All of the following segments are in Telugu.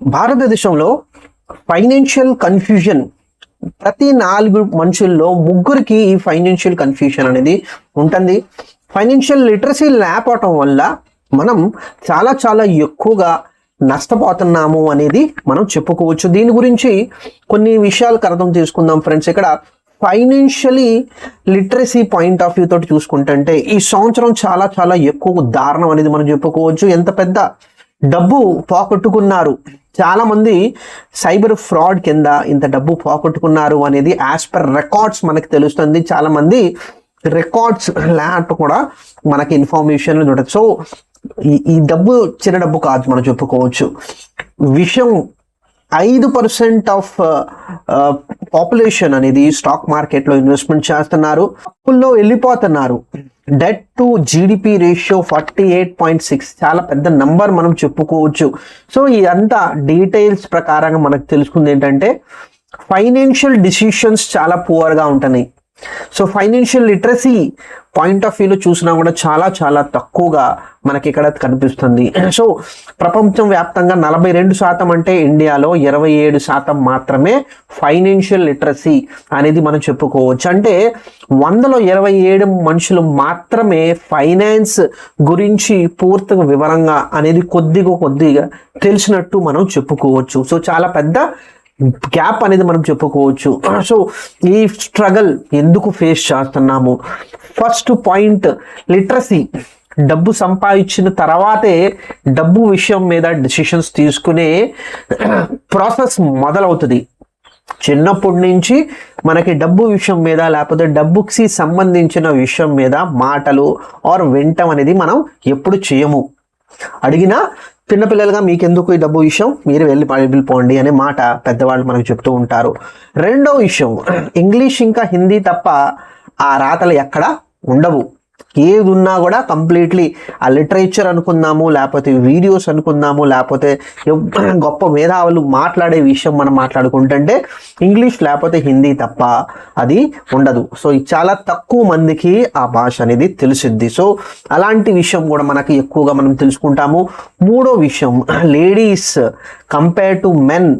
భారతదేశంలో ఫైనాన్షియల్ కన్ఫ్యూజన్ ప్రతి 4 మనుషుల్లో 3కి ఈ ఫైనాన్షియల్ కన్ఫ్యూజన్ అనేది ఉంటుంది. ఫైనాన్షియల్ లిటరసీ లేకపోవటం వల్ల మనం చాలా చాలా ఎక్కువగా నష్టపోతున్నాము అనేది మనం చెప్పుకోవచ్చు. దీని గురించి కొన్ని విషయాలకు అర్థం చేసుకుందాం ఫ్రెండ్స్. ఇక్కడ financially literacy point of view తోటి చూసుకుంటే ఈ సంవత్సరం చాలా చాలా ఎక్కువ దారుణం అనేది మనం చెప్పుకోవచ్చు. ఎంత పెద్ద డబ్బు పోగొట్టుకున్నారు, చాలా మంది సైబర్ ఫ్రాడ్ కింద ఇంత డబ్బు పోగొట్టుకున్నారు అనేది యాజ్ పర్ రికార్డ్స్ మనకి తెలుస్తుంది. చాలా మంది రికార్డ్స్ లాంటి కూడా మనకి ఇన్ఫర్మేషన్ ఉంటుంది. సో ఈ డబ్బు చిన్న డబ్బు కాదు మనం చెప్పుకోవచ్చు. విషయం 5% ఆఫ్ పాపులేషన్ అనేది స్టాక్ మార్కెట్లో ఇన్వెస్ట్మెంట్ చేస్తున్నారు, అప్పుల్లో వెళ్ళిపోతున్నారు. డెట్ టు జీడిపి రేషియో 48.6 చాలా పెద్ద నంబర్ మనం చెప్పుకోవచ్చు. సో ఇదంతా డీటెయిల్స్ ప్రకారంగా మనకు తెలుసుకుంది ఏంటంటే ఫైనాన్షియల్ డిసిషన్స్ చాలా పువర్గా ఉంటున్నాయి. So financial literacy point of వ్యూలో చూసినా కూడా చాలా చాలా తక్కువగా మనకి ఇక్కడ కనిపిస్తుంది. సో ప్రపంచం వ్యాప్తంగా 42% అంటే ఇండియాలో 27% మాత్రమే ఫైనాన్షియల్ లిటరసీ అనేది మనం చెప్పుకోవచ్చు. అంటే 100లో 27 మనుషులు మాత్రమే ఫైనాన్స్ గురించి పూర్తిగా వివరంగా అనేది కొద్దిగా తెలిసినట్టు మనం చెప్పుకోవచ్చు. సో చాలా పెద్ద గ్యాప్ అనేది మనం చెప్పుకోవచ్చు. సో ఈ స్ట్రగల్ ఎందుకు ఫేస్ చేస్తున్నాము? First point literacy. డబ్బు సంపాదించిన తర్వాతే డబ్బు విషయం మీద డిసిషన్స్ తీసుకునే ప్రాసెస్ మొదలవుతుంది. చిన్నప్పటి నుంచి మనకి డబ్బు విషయం మీద లేకపోతే డబ్బుకి సంబంధించిన విషయం మీద మాటలు ఆర్ వింటం అనేది మనం ఎప్పుడు చేయము. అడిగినా చిన్నపిల్లలుగా మీకెందుకు ఈ డబ్బు విషయం, మీరు వెళ్ళిపోండి అనే మాట పెద్దవాళ్ళు మనకు చెప్తూ ఉంటారు. రెండో విషయం, ఇంగ్లీష్ ఇంకా హిందీ తప్ప ఆ రాతలు ఎక్కడ ఉండవు. ఏది ఉన్నా కూడా కంప్లీట్లీ ఆ లిటరేచర్ అనుకుందాము, లేకపోతే వీడియోస్ అనుకుందాము, లేకపోతే గొప్ప మేధావులు మాట్లాడే విషయం మనం మాట్లాడుకుంటుంటే ఇంగ్లీష్ లేకపోతే హిందీ తప్ప అది ఉండదు. సో చాలా తక్కువ మందికి ఆ భాష అనేది తెలిసిద్ది. సో అలాంటి విషయం కూడా మనకి ఎక్కువగా మనం తెలుసుకుంటాము. మూడో విషయం, లేడీస్ కంపేర్ టు మెన్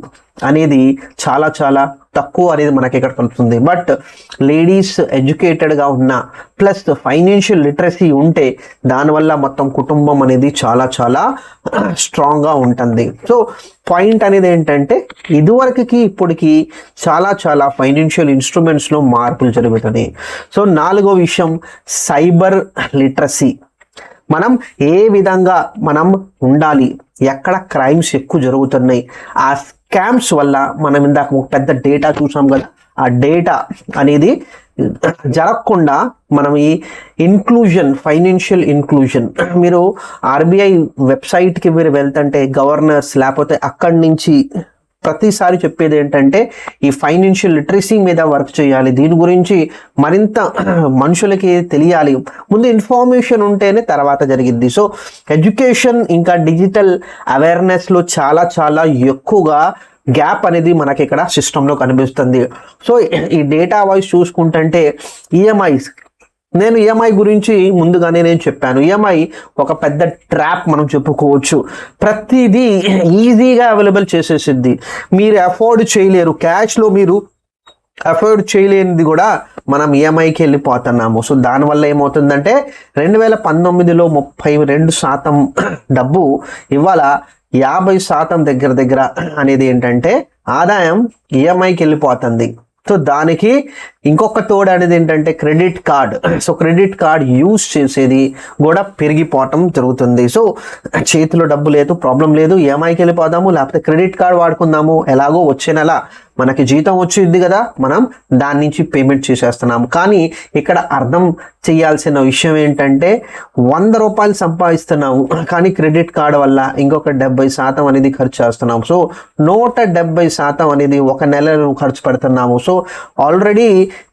అనేది చాలా చాలా తక్కువ అనేది మనకి ఇక్కడ కలుగుతుంది. బట్ లేడీస్ ఎడ్యుకేటెడ్గా ఉన్న ప్లస్ ఫైనాన్షియల్ లిటరసీ ఉంటే దానివల్ల మొత్తం కుటుంబం అనేది చాలా చాలా స్ట్రాంగ్గా ఉంటుంది. సో పాయింట్ అనేది ఏంటంటే ఇదివరకుకి ఇప్పటికి చాలా చాలా ఫైనాన్షియల్ ఇన్స్ట్రుమెంట్స్లో మార్పులు జరుగుతున్నాయి. సో నాలుగో విషయం, సైబర్ లిటరసీ. మనం ఏ విధంగా మనం ఉండాలి, ఎక్కడ క్రైమ్స్ ఎక్కువ జరుగుతున్నాయి, ఆ స్కామ్స్ వల్ల మనం ఇందాక ఒక పెద్ద డేటా చూసాం కదా, ఆ డేటా అనేది జరగకుండా మనం ఈ ఇన్క్లూజన్, ఫైనాన్షియల్ ఇన్క్లూజన్, మీరు ఆర్బీఐ వెబ్సైట్కి మీరు వెళ్తుంటే గవర్నర్స్ లేకపోతే అక్కడి నుంచి ప్రతిసారి చెప్పేది ఏంటంటే ఈ ఫైనాన్షియల్ లిటరసీ మీద వర్క్ చేయాలి. దీని గురించి మరింత మనుషులకి తెలియాలి. ముందు ఇన్ఫర్మేషన్ ఉంటేనే తర్వాత జరిగిద్ది. సో ఎడ్యుకేషన్ ఇంకా డిజిటల్ అవేర్నెస్లో చాలా చాలా ఎక్కువగా గ్యాప్ అనేది మనకి ఇక్కడ సిస్టంలో కనిపిస్తుంది. సో ఈ డేటా వైజ్ చూసుకుంటుంటే ఈఎంఐస్, నేను ఈఎంఐ గురించి ముందుగానే నేను చెప్పాను. ఈఎంఐ ఒక పెద్ద ట్రాప్ మనం చెప్పుకోవచ్చు. ప్రతిదీ ఈజీగా అవైలబుల్ చేసేసిద్ది, మీరు అఫోర్డ్ చేయలేరు. క్యాష్లో మీరు అఫోర్డ్ చేయలేనిది కూడా మనం ఈఎంఐకి వెళ్ళిపోతున్నాము. సో దానివల్ల ఏమవుతుందంటే 2019లో 32% డబ్బు ఇవాళ 50% దగ్గర అనేది ఏంటంటే ఆదాయం ఈఎంఐకి వెళ్ళిపోతుంది. సో దానికి ఇంకొక తోడు అనేది ఏంటంటే credit card. So credit card use చేసేది కూడా పెరిగిపోవటం జరుగుతుంది. సో చేతిలో డబ్బు లేదు, ప్రాబ్లం లేదు, ఈఎంఐకి వెళ్ళిపోదాము, లేకపోతే క్రెడిట్ కార్డ్ వాడుకుందాము, ఎలాగో వచ్చే నెల మనకి జీతం వచ్చింది కదా, మనం దాని నుంచి పేమెంట్ చేసేస్తున్నాము. కానీ ఇక్కడ అర్థం చేయాల్సిన విషయం ఏంటంటే 100 రూపాయలు సంపాదిస్తున్నాము, కానీ క్రెడిట్ కార్డ్ వల్ల ఇంకొక 70% అనేది ఖర్చు చేస్తున్నాము. సో 170% అనేది ఒక నెలలో ఖర్చు పెడుతున్నాము. సో ఆల్రెడీ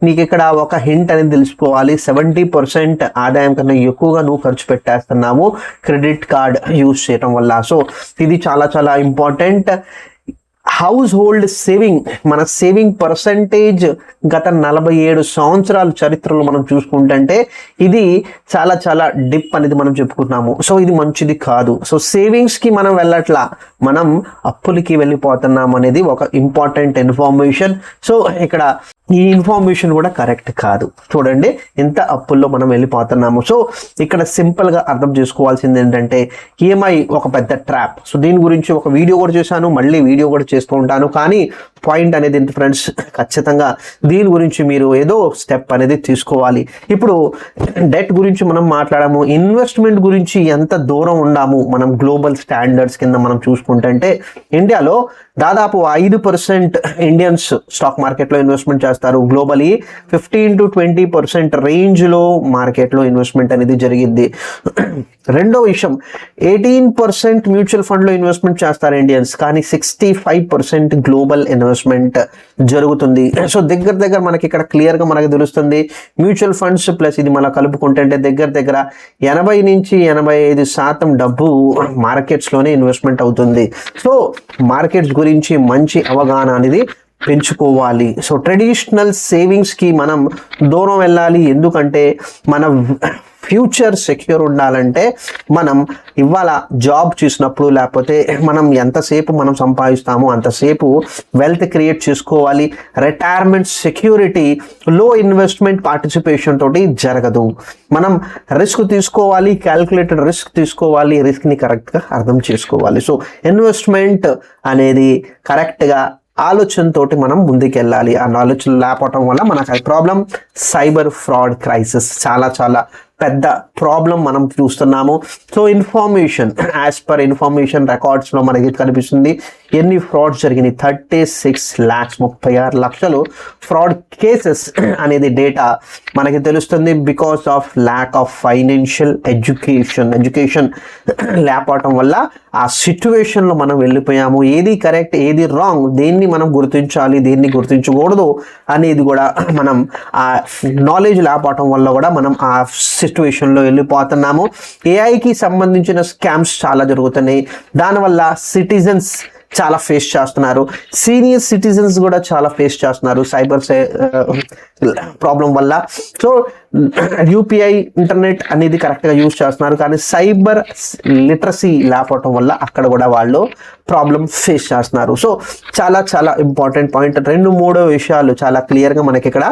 నీకు ఇక్కడ ఒక హింట్ అనేది తెలుసుకోవాలి, 70% ఆదాయం కన్నా ఎక్కువగా నువ్వు ఖర్చు పెట్టేస్తున్నావు క్రెడిట్ కార్డ్ యూజ్ చేయడం వల్ల. సో ఇది చాలా చాలా ఇంపార్టెంట్. హౌస్ హోల్డ్ సేవింగ్, మన సేవింగ్ పర్సంటేజ్ గత 47 సంవత్సరాల చరిత్రలో మనం చూసుకుంటే ఇది చాలా చాలా డిప్ అనేది మనం చెప్పుకుంటున్నాము. సో ఇది మంచిది కాదు. సో సేవింగ్స్కి మనం వెళ్ళట్లా, మనం అప్పులకి వెళ్ళిపోతున్నాం అనేది ఒక ఇంపార్టెంట్ ఇన్ఫర్మేషన్. సో ఇక్కడ ఈ ఇన్ఫర్మేషన్ కూడా కరెక్ట్ కాదు. చూడండి ఎంత అప్పుల్లో మనం వెళ్ళిపోతున్నాము. సో ఇక్కడ సింపుల్గా అర్థం చేసుకోవాల్సింది ఏంటంటే ఈఎంఐ ఒక పెద్ద ట్రాప్. సో దీని గురించి ఒక వీడియో కూడా చేశాను, మళ్ళీ వీడియో కూడా చేస్తూ ఉంటాను. కానీ పాయింట్ అనేది ఏంటి ఫ్రెండ్స్, ఖచ్చితంగా దీని గురించి మీరు ఏదో స్టెప్ అనేది తీసుకోవాలి. ఇప్పుడు డెట్ గురించి మనం మాట్లాడాము, ఇన్వెస్ట్మెంట్ గురించి ఎంత దూరం ఉన్నాము మనం గ్లోబల్ స్టాండర్డ్స్ కింద మనం చూసుకుంటే ఇండియాలో దాదాపు 5% ఇండియన్స్ స్టాక్ మార్కెట్లో ఇన్వెస్ట్మెంట్ చేస్తారు. గ్లోబలీ 15 to 20% రేంజ్లో మార్కెట్లో ఇన్వెస్ట్మెంట్ అనేది జరిగింది. రెండో విషయం, 18% మ్యూచువల్ ఫండ్లో ఇన్వెస్ట్మెంట్ చేస్తారు ఇండియన్స్, కానీ 65% గ్లోబల్ ఇన్వెస్ట్మెంట్ జరుగుతుంది. సో దగ్గర మనకి ఇక్కడ క్లియర్గా మనకు తెలుస్తుంది మ్యూచువల్ ఫండ్స్ ప్లస్ ఇది మనం కలుపుకుంటే దగ్గర 80 నుంచి 85% డబ్బు మార్కెట్స్లోనే ఇన్వెస్ట్మెంట్ అవుతుంది. సో మార్కెట్స్ గురించి మంచి అవగాహన అనేది పెంచుకోవాలి. సో ట్రెడిషనల్ సేవింగ్స్కి మనం దూరం వెళ్ళాలి. ఎందుకంటే మన ఫ్యూచర్ సెక్యూర్ ఉండాలంటే మనం ఇవాళ జాబ్ చేసినప్పుడు లేకపోతే మనం ఎంతసేపు మనం సంపాదిస్తామో అంతసేపు వెల్త్ క్రియేట్ చేసుకోవాలి. రిటైర్మెంట్ సెక్యూరిటీ లో ఇన్వెస్ట్మెంట్ పార్టిసిపేషన్ తోటి జరగదు. మనం రిస్క్ తీసుకోవాలి, క్యాల్కులేటెడ్ రిస్క్ తీసుకోవాలి, రిస్క్ని కరెక్ట్గా అర్థం చేసుకోవాలి. సో ఇన్వెస్ట్మెంట్ అనేది కరెక్ట్గా ఆలోచనతోటి మనం ముందుకెళ్ళాలి. ఆ ఆలోచన లేకపోవటం వల్ల మనకు ప్రాబ్లం సైబర్ ఫ్రాడ్ క్రైసిస్ చాలా పెద్ద ప్రాబ్లం మనం చూస్తున్నాము. So information as per information రికార్డ్స్లో మనకి కనిపిస్తుంది ఎన్ని ఫ్రాడ్స్ జరిగినాయి. 36 lakhs 36 లక్షలు ఫ్రాడ్ కేసెస్ అనేది డేటా మనకి తెలుస్తుంది. Because of lack of financial education లేకపోవటం వల్ల ఆ సిచ్యువేషన్లో మనం వెళ్ళిపోయాము. ఏది కరెక్ట్ ఏది రాంగ్, దేన్ని మనం గుర్తించాలి దేన్ని గుర్తించకూడదు అనేది కూడా మనం ఆ నాలెడ్జ్ లేకపోవటం వల్ల కూడా మనం ఆ సిచ్యువేషన్లో వెళ్ళిపోతున్నాము. ఏఐకి సంబంధించిన స్కామ్స్ చాలా జరుగుతున్నాయి. దానివల్ల సిటిజన్స్ చాలా ఫేస్ చేస్తున్నారు, సీనియర్ సిటిజన్స్ కూడా చాలా ఫేస్ చేస్తున్నారు సైబర్ ప్రాబ్లం వల్ల. సో యూపీఐ ఇంటర్నెట్ అనేది కరెక్ట్గా యూజ్ చేస్తున్నారు, కానీ సైబర్ లిటరసీ లేకపోవటం వల్ల అక్కడ కూడా వాళ్ళు ప్రాబ్లం ఫేస్ చేస్తున్నారు. సో చాలా ఇంపార్టెంట్ పాయింట్. 2-3 విషయాలు చాలా క్లియర్గా మనకి ఇక్కడ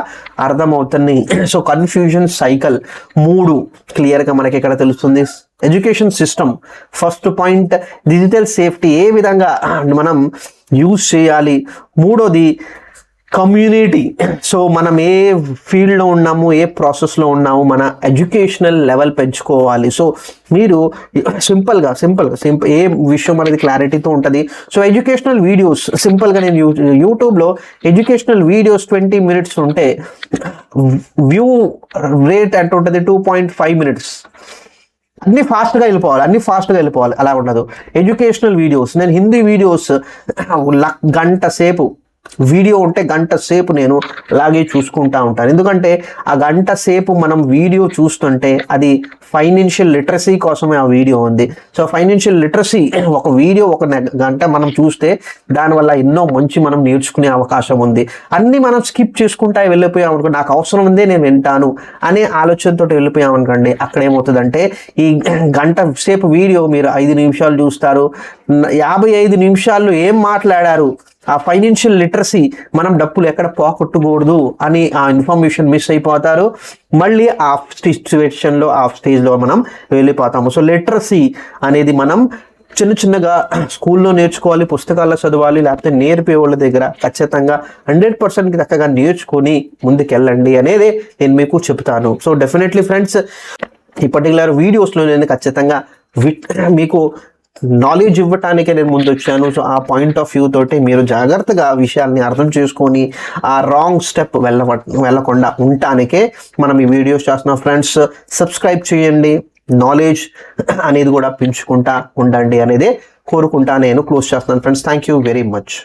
అర్థమవుతున్నాయి. సో కన్ఫ్యూజన్ సైకిల్ 3 క్లియర్గా మనకి ఇక్కడ తెలుస్తుంది. Education system first point, digital safety ఏ విధంగా మనం యూజ్ చేయాలి. 3వది కమ్యూనిటీ. సో మనం ఏ ఫీల్డ్లో ఉన్నాము, ఏ ప్రాసెస్లో ఉన్నాము, మన ఎడ్యుకేషనల్ లెవెల్ పెంచుకోవాలి. సో మీరు సింపుల్గా ఏ విషయం అనేది క్లారిటీతో ఉంటుంది. సో ఎడ్యుకేషనల్ వీడియోస్ సింపుల్గా నేను యూట్యూబ్లో ఎడ్యుకేషనల్ వీడియోస్ 20 minutes ఉంటే వ్యూ రేట్ ఎంత ఉంటుంది, 2.5 minutes. అన్ని ఫాస్ట్గా వెళ్ళిపోవాలి అలా ఉండదు. ఎడ్యుకేషనల్ వీడియోస్ నేను హిందీ వీడియోస్ గంట సేపు వీడియో ఉంటే గంట సేపు నేను అలాగే చూసుకుంటా ఉంటాను. ఎందుకంటే ఆ గంట సేపు మనం వీడియో చూస్తుంటే అది ఫైనాన్షియల్ లిటరసీ కోసమే ఆ వీడియో ఉంది. సో ఫైనాన్షియల్ లిటరసీ ఒక వీడియో 1 గంట మనం చూస్తే దానివల్ల ఎన్నో మంచి మనం నేర్చుకునే అవకాశం ఉంది. అన్నీ మనం స్కిప్ చేసుకుంటా వెళ్ళిపోయాం అనుకోండి, నాకు అవసరం ఉందే నేను వింటాను అనే ఆలోచనతో వెళ్ళిపోయాం అనుకోండి, అక్కడ ఏమవుతుందంటే ఈ గంట సేపు వీడియో మీరు 5 నిమిషాలు చూస్తారు, 55 నిమిషాల్లో ఏం మాట్లాడారు, ఆ ఫైనాన్షియల్ లిటరసీ మనం డబ్బులు ఎక్కడ పోగొట్టకూడదు అని ఆ ఇన్ఫర్మేషన్ మిస్ అయిపోతారు. మళ్ళీ ఆ సిచ్యువేషన్లో ఆ స్టేజ్లో మనం వెళ్ళిపోతాము. సో లిటరసీ అనేది మనం చిన్నగా స్కూల్లో నేర్చుకోవాలి, పుస్తకాల్లో చదవాలి, లేకపోతే నేర్పే వాళ్ళ దగ్గర ఖచ్చితంగా 100% చక్కగా నేర్చుకొని ముందుకెళ్ళండి అనేది నేను మీకు చెప్తాను. సో డెఫినెట్లీ ఫ్రెండ్స్, ఈ పర్టికులర్ వీడియోస్లో నేను ఖచ్చితంగా మీకు నాలెడ్జ్ ఇవ్వటానికే నేను ముందు వచ్చాను. సో ఆ పాయింట్ ఆఫ్ వ్యూ తోటి మీరు జాగ్రత్తగా విషయాల్ని అర్థం చేసుకొని ఆ రాంగ్ స్టెప్ వెళ్ళకుండా ఉండటానికే మనం ఈ వీడియోస్ చేస్తున్నాం. ఫ్రెండ్స్ సబ్స్క్రైబ్ చేయండి, నాలెడ్జ్ అనేది కూడా పెంచుకుంటా ఉండండి అనేది కోరుకుంటా నేను క్లోజ్ చేస్తున్నాను. Friends thank you very much.